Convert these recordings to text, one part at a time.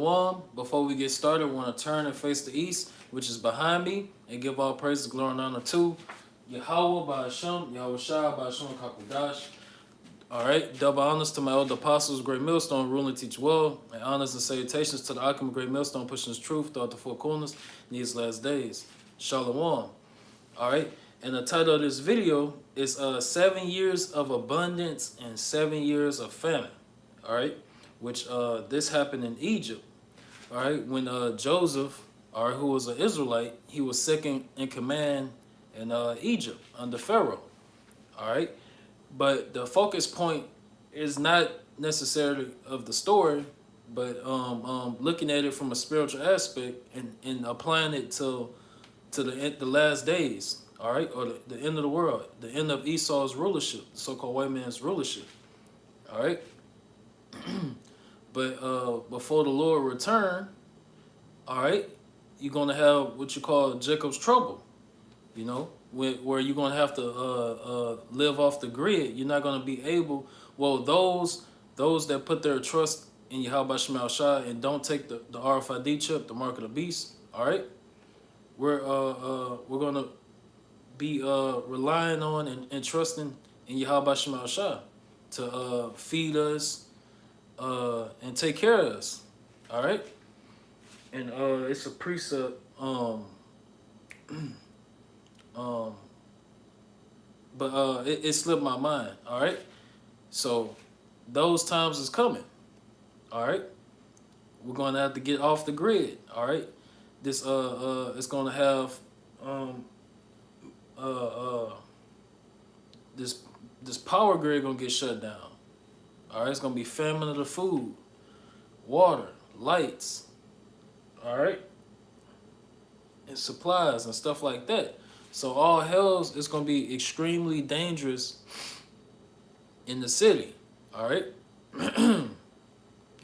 Shalom. Before we get started, we want to turn and face the east, which is behind me, and give all praise, glory, and honor to Yahweh by Hashem, Yahweh Shai by Hashem Kakudash. All right, double honors to my elder apostles, Great Millstone, rule and teach well, and honors and salutations to the Akim of Great Millstone, pushing his truth throughout the four corners in these last days. Shalom. All right, and the title of this video is 7 years of abundance and 7 years of famine. All right, which this happened in Egypt. All right, when Joseph, all right, who was an Israelite, he was second in command in Egypt under Pharaoh. All right, but the focus point is not necessarily of the story, but looking at it from a spiritual aspect and applying it to the last days. All right, or the end of the world, the end of Esau's rulership, the so-called white man's rulership. All right. But before the Lord return, all right, you're gonna have what you call Jacob's trouble, you know, where you're gonna have to live off the grid. You're not gonna be able. Well, those that put their trust in Yahweh Shema Shai and don't take the RFID chip, the mark of the beast. All right, we're gonna be relying on and trusting in Yahweh Shema Shai to feed us. And take care of us, all right. And it's a precept. But it slipped my mind, all right. So those times is coming, all right. We're gonna have to get off the grid, all right. This it's gonna have this power grid gonna get shut down. All right, it's going to be famine of the food, water, lights, all right, and supplies and stuff like that. So all hell's is going to be extremely dangerous in the city, all right? You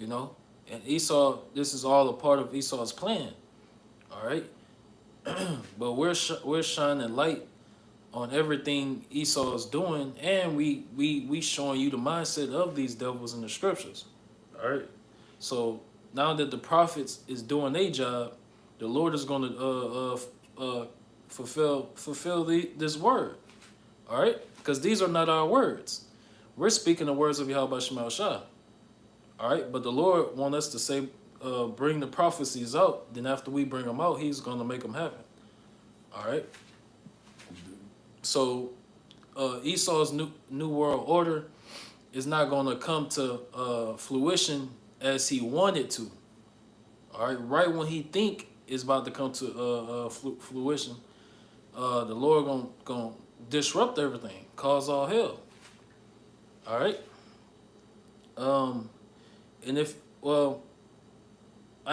know, and Esau, this is all a part of Esau's plan, all right? But we're shining light on everything Esau is doing, and we showing you the mindset of these devils in the scriptures. All right. So now that the prophets is doing their job, the Lord is going to fulfill this word. All right, because these are not our words. We're speaking the words of Yahweh Shema Shai. All right, but the Lord wants us to say, bring the prophecies out. Then after we bring them out, He's going to make them happen. All right. So Esau's new world order is not going to come to fruition as he wanted to. All right when he think it's about to come to fruition, the Lord gonna disrupt everything, cause all hell. All right. And if I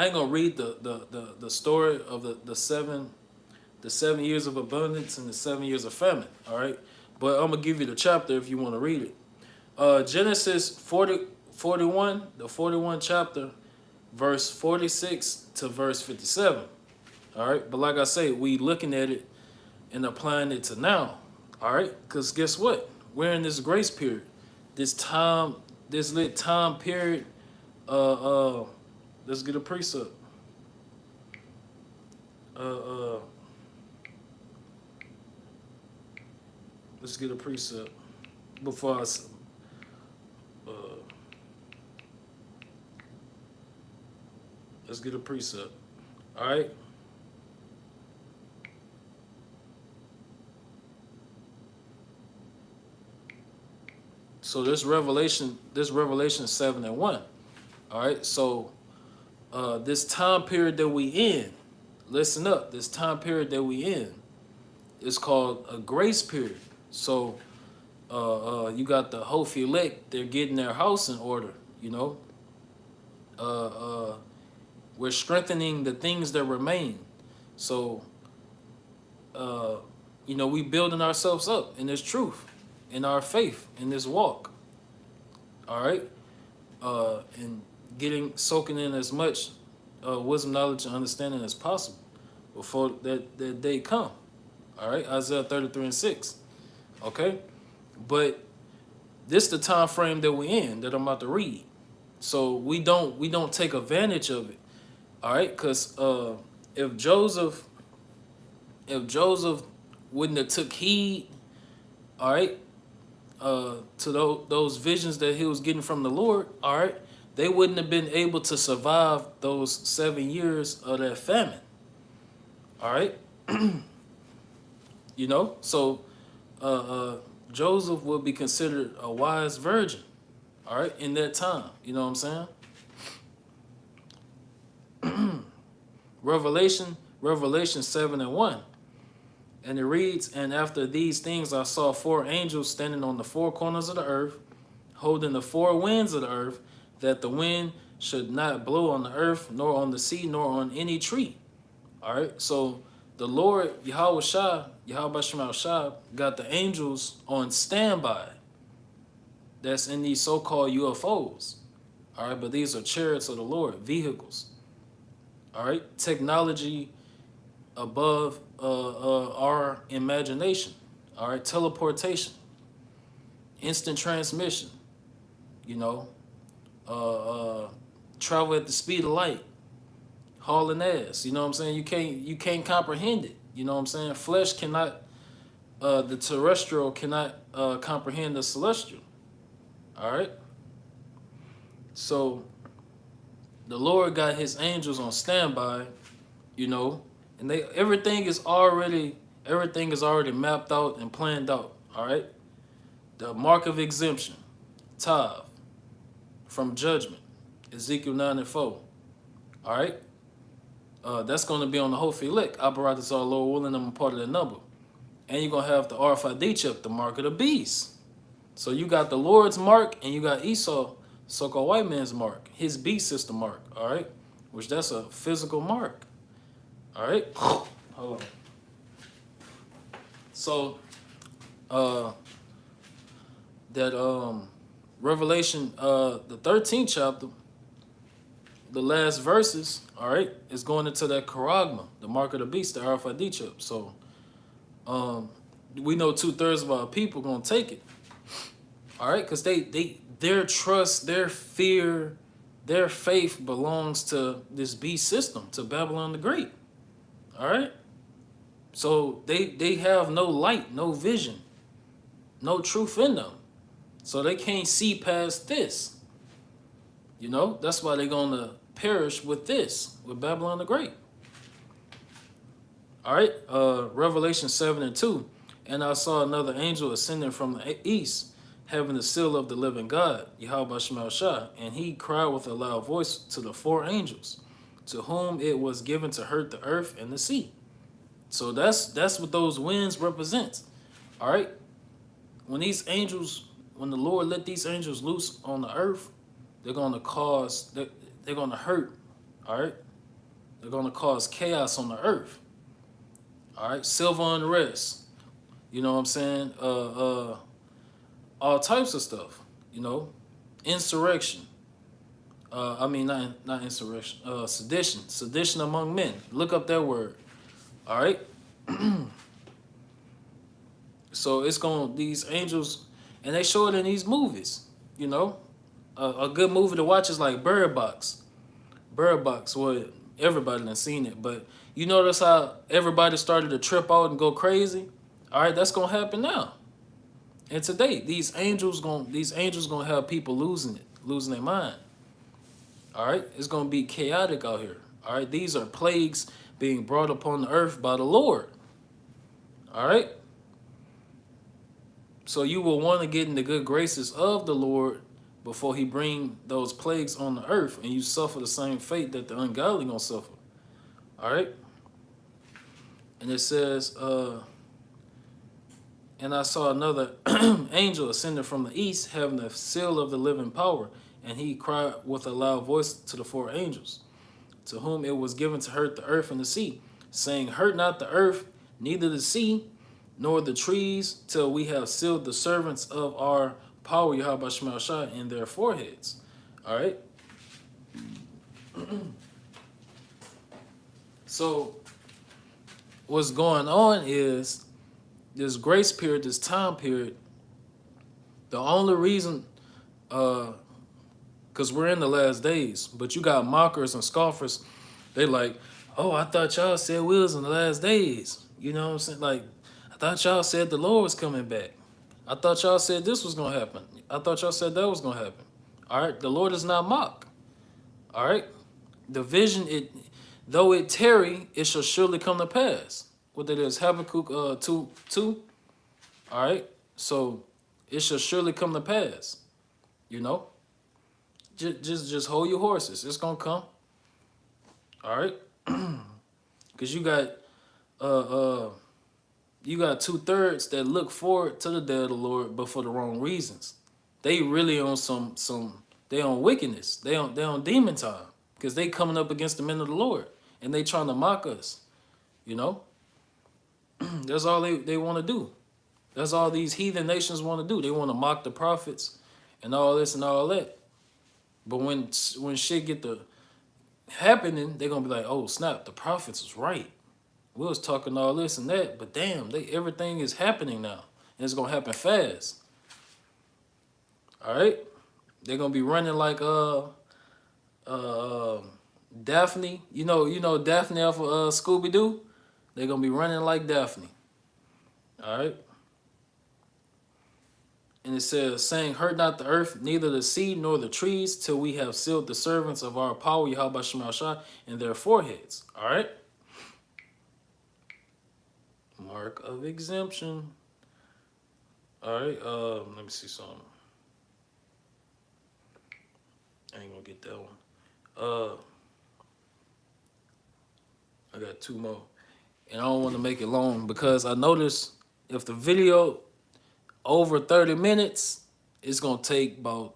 ain't gonna read the story of the 7 years of abundance and the 7 years of famine, all right? But I'm going to give you the chapter if you want to read it. Genesis 41, the 41 chapter, verse 46 to verse 57, all right? But like I say, we looking at it and applying it to now, all right? Because guess what? We're in this grace period, this lit time period. Let's get a precept. Let's get a precept before let's get a precept. All right. So this Revelation 7:1. All right. So this time period that we in, listen up. This time period that we in is called a grace period. So you got the Hophi elect, they're getting their house in order, you know. We're strengthening the things that remain. So, you know, we building ourselves up in this truth, in our faith, in this walk. All right. And soaking in as much wisdom, knowledge, and understanding as possible before that day come. All right. Isaiah 33:6. Okay, but this the time frame that we're in that I'm about to read. So we don't take advantage of it All right, because if Joseph if Joseph wouldn't have took heed, all right, to those visions that he was getting from the Lord, all right, they wouldn't have been able to survive those 7 years of that famine. All right, so uh, uh, Joseph would be considered a wise virgin. All right, in that time, you know what I'm saying? Revelation 7:1. And it reads, and after these things I saw four angels standing on the four corners of the earth, holding the four winds of the earth, that the wind should not blow on the earth, nor on the sea, nor on any tree. All right, so the Lord, Yahweh Shema Shah, got the angels on standby that's in these so-called UFOs. All right, but these are chariots of the Lord, vehicles. All right, technology above our imagination. All right, teleportation, instant transmission. You know, travel at the speed of light, hauling ass. You know what I'm saying? You can't comprehend it. You know what I'm saying? Flesh cannot. The terrestrial cannot comprehend the celestial. All right. So the Lord got His angels on standby. You know, and everything is already mapped out and planned out. All right. The mark of exemption, Tav, from judgment, Ezekiel 9:4. All right. That's going to be on the Hophilik. Apparatus all Lord willing, I'm a part of that number. And you're going to have the RFID chip, the mark of the beast. So you got the Lord's mark and you got Esau, so-called white man's mark, his beast system mark. All right. Which that's a physical mark. All right. Hold on. So, that Revelation, the 13th chapter, the last verses, all right, is going into that charagma, the mark of the beast, the RFID chip. So, we know 2/3 of our people gonna take it, all right, because their trust, their fear, their faith belongs to this beast system, to Babylon the Great, all right. So they have no light, no vision, no truth in them, so they can't see past this. You know, that's why they're gonna perish with Babylon the Great. All right, Revelation 7:2. And I saw another angel ascending from the east, having the seal of the living God, Yahweh Shema Shah, and he cried with a loud voice to the four angels, to whom it was given to hurt the earth and the sea. So that's what those winds represent. All right, when the Lord let these angels loose on the earth, they're gonna they're gonna hurt. All right, they're gonna cause chaos on the earth. All right, civil unrest. You know what I'm saying? All types of stuff. You know, insurrection. I mean, not insurrection. Sedition among men. Look up that word. All right. So these angels, and they show it in these movies. You know, a good movie to watch is like Bird Box. Bird Box, well, everybody done seen it, but you notice how everybody started to trip out and go crazy. All right, that's gonna happen now. And today, these angels gonna have people losing their mind. All right, it's gonna be chaotic out here. All right, these are plagues being brought upon the earth by the Lord. All right. So you will want to get in the good graces of the Lord before He bring those plagues on the earth, and you suffer the same fate that the ungodly gonna suffer. All right. And it says, and I saw another angel ascending from the east, having the seal of the living power, and he cried with a loud voice to the four angels, to whom it was given to hurt the earth and the sea, saying, hurt not the earth, neither the sea, nor the trees, till we have sealed the servants of our power, Yahweh Shema Shah, in their foreheads. All right? So, what's going on is this grace period, this time period, the only reason, because we're in the last days, but you got mockers and scoffers They like, oh, I thought y'all said we was in the last days. You know what I'm saying? Like, I thought y'all said the Lord was coming back. I thought y'all said this was gonna happen. I thought y'all said that was gonna happen. All right, the Lord is not mocked. All right, the vision, it though it tarry, it shall surely come to pass. What that is, Habakkuk 2:2. All right, so it shall surely come to pass. You know, just hold your horses. It's gonna come. All right, because uh uh you got 2/3 that look forward to the day of the Lord, but for the wrong reasons. They really on some they on wickedness. They on demon time because they coming up against the men of the Lord and they trying to mock us. You know, that's all they want to do. That's all these heathen nations want to do. They want to mock the prophets and all this and all that. But when shit get to happening, they're gonna be like, oh snap, the prophets was right. We was talking all this and that, but damn, everything is happening now. And it's gonna happen fast. All right? They're gonna be running like Daphne. You know Daphne off of Scooby Doo? They're gonna be running like Daphne. All right? And it says, saying, hurt not the earth, neither the sea nor the trees, till we have sealed the servants of our power, Yahweh Shema Shah, in their foreheads. All right? Mark of exemption. All right, let me see something. I ain't gonna get that one. I got two more. And I don't want to make it long because I noticed if the video over 30 minutes, it's gonna take a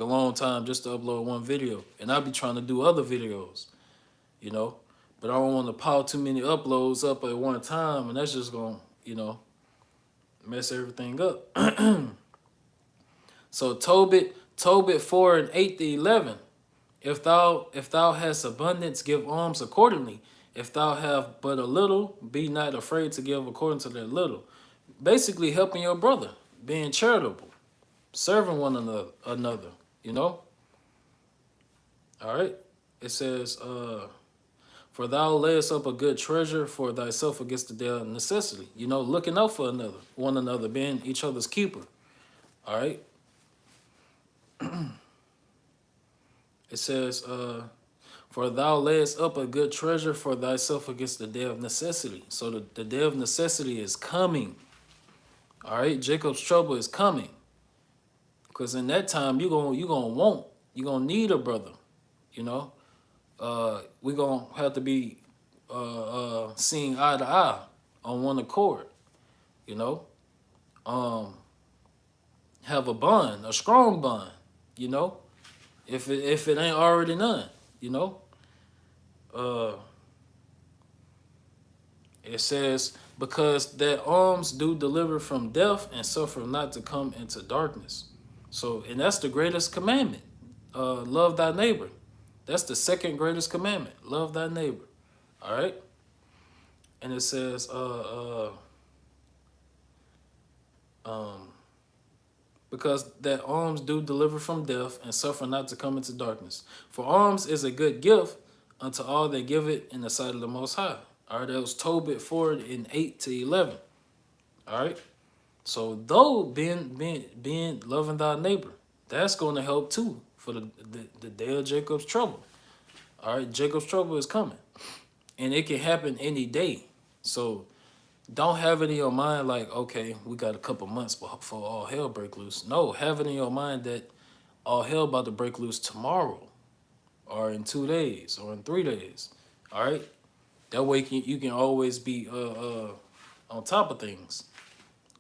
long time just to upload one video. And I'll be trying to do other videos, you know. But I don't want to pile too many uploads up at one time, and that's just gonna, mess everything up. So Tobit 4:8-11. If thou hast abundance, give alms accordingly. If thou have but a little, be not afraid to give according to that little. Basically helping your brother, being charitable, serving one another, you know? All right. It says, for thou layest up a good treasure for thyself against the day of necessity. You know, looking out for one another, being each other's keeper. All right. It says, for thou layest up a good treasure for thyself against the day of necessity. So the day of necessity is coming. All right. Jacob's trouble is coming. Because in that time, you're gonna need a brother, you know. We're gonna have to be seeing eye to eye on one accord, you know. Have a bond, a strong bond, you know. If it ain't already none, you know. It says, because that alms do deliver from death and suffer not to come into darkness. So, and that's the greatest commandment. Love thy neighbor. That's the second greatest commandment. Love thy neighbor. All right. And it says, because that alms do deliver from death and suffer not to come into darkness. For alms is a good gift unto all that give it in the sight of the Most High. All right, that was Tobit 4:8-11. All right, so though being loving thy neighbor, that's going to help too for the day of Jacob's trouble. All right, Jacob's trouble is coming, and it can happen any day. So don't have it in your mind like, okay, we got a couple months before all hell break loose. No, have it in your mind that all hell about to break loose tomorrow, or in 2 days, or in 3 days. All right, that way you can always be on top of things,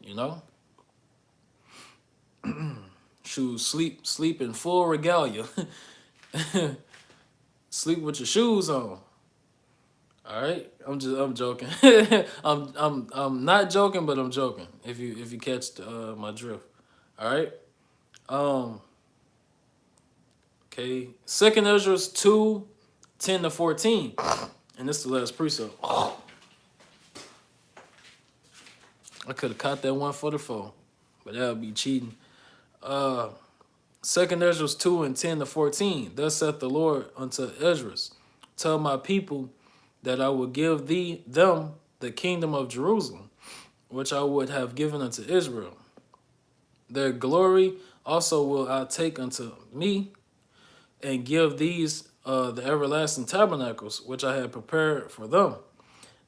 you know. Shoes, sleep in full regalia. Sleep with your shoes on. All right, I'm joking. I'm not joking, but I'm joking. If you catch my drift. All right. Okay. 2nd Ezra 2:10-14, and this is the last precept. I could have caught that one for the phone, but that would be cheating. Second Ezra 2 and 10 to 14. Thus saith the Lord unto Ezra, tell my people that I will give them the kingdom of Jerusalem, which I would have given unto Israel. Their glory also will I take unto me, and give these the everlasting tabernacles, which I have prepared for them.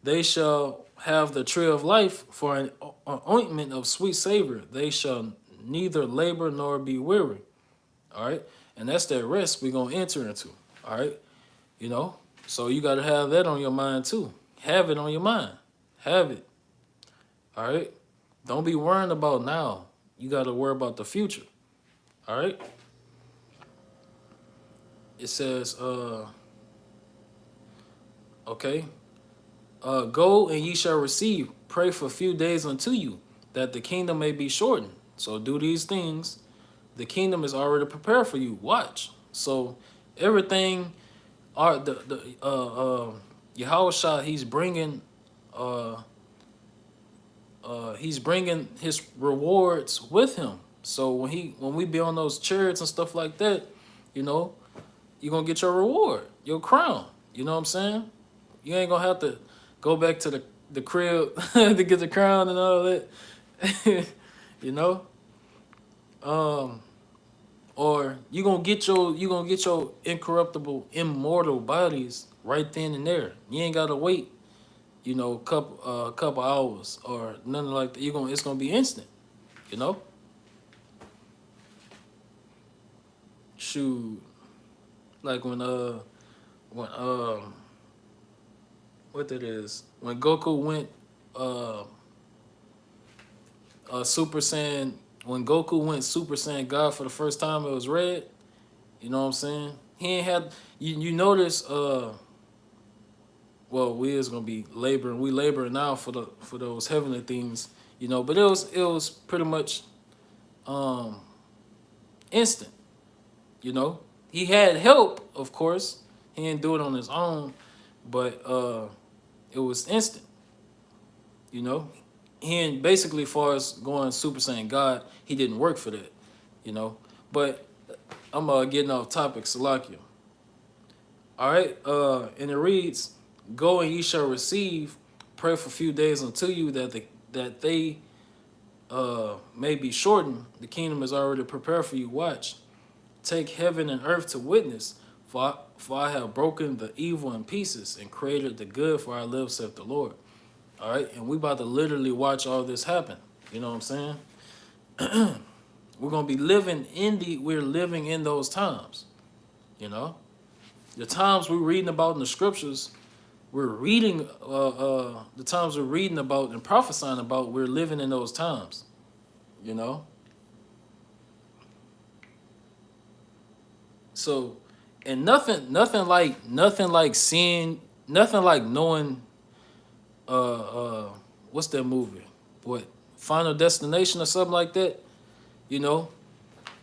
They shall have the tree of life for an ointment of sweet savor. They shall neither labor nor be weary. All right. And that's that rest we're going to enter into. All right. You know, so you got to have that on your mind too. Have it on your mind. Have it. All right. Don't be worrying about now. You got to worry about the future. All right. It says, okay. Go and ye shall receive. Pray for a few days unto you, that the kingdom may be shortened. So do these things. The kingdom is already prepared for you. Watch. So everything, Yahushua, he's bringing his rewards with him. So when we be on those chariots and stuff like that, you know, you're gonna get your reward, your crown. You know what I'm saying? You ain't gonna have to go back to the crib to get the crown and all that. You know? Or you gonna get your incorruptible, immortal bodies right then and there. You ain't gotta wait, you know, couple hours or nothing like that. It's gonna be instant, you know? Shoot. Like when what that is, when Goku went Super Saiyan, when Goku went Super Saiyan God for the first time, it was red. You know what I'm saying? He ain't had you notice well, we is gonna be laboring. We laboring now for those heavenly things, you know, but it was pretty much instant, you know. He had help, of course. He didn't do it on his own, but it was instant, you know. And basically, as far as going Super Saiyan God, he didn't work for that, you know. But I'm getting off topic, Salakia. All right, and it reads, "Go and ye shall receive. Pray for a few days unto you that they may be shortened. The kingdom is already prepared for you. Watch, take heaven and earth to witness. For I have broken the evil in pieces and created the good, for I live, saith the Lord." All right, and we about to literally watch all this happen. You know what I'm saying? We're gonna be we're living in those times. You know, the times we're reading about in the scriptures, we're reading the times we're reading about and prophesying about. We're living in those times. You know. So, and nothing like seeing, nothing like knowing. What's that movie? What, Final Destination or something like that? You know,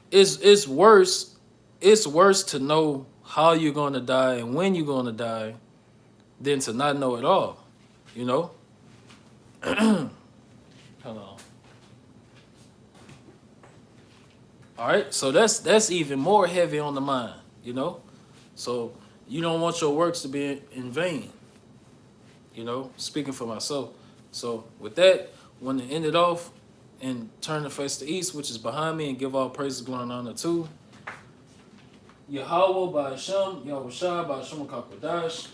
it's worse. It's worse to know how you're gonna die and when you're gonna die than to not know at all. You know. Hold on. All right, so that's even more heavy on the mind. You know, so you don't want your works to be in vain. You know, speaking for myself. So with that, I want to end it off and turn the face to east, which is behind me, and give all praises, glory, and honor to Yahweh by Hashem, Yahweh Shai by Hashem Kakwadash.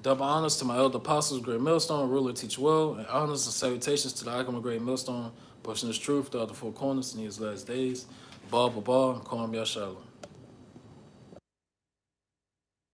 Double honors to my elder apostles, Great Millstone, ruler, teach well, and honors and salutations to the icon of Great Millstone, pushing his truth throughout the four corners in these last days. Ba, and Kwam Yashalom.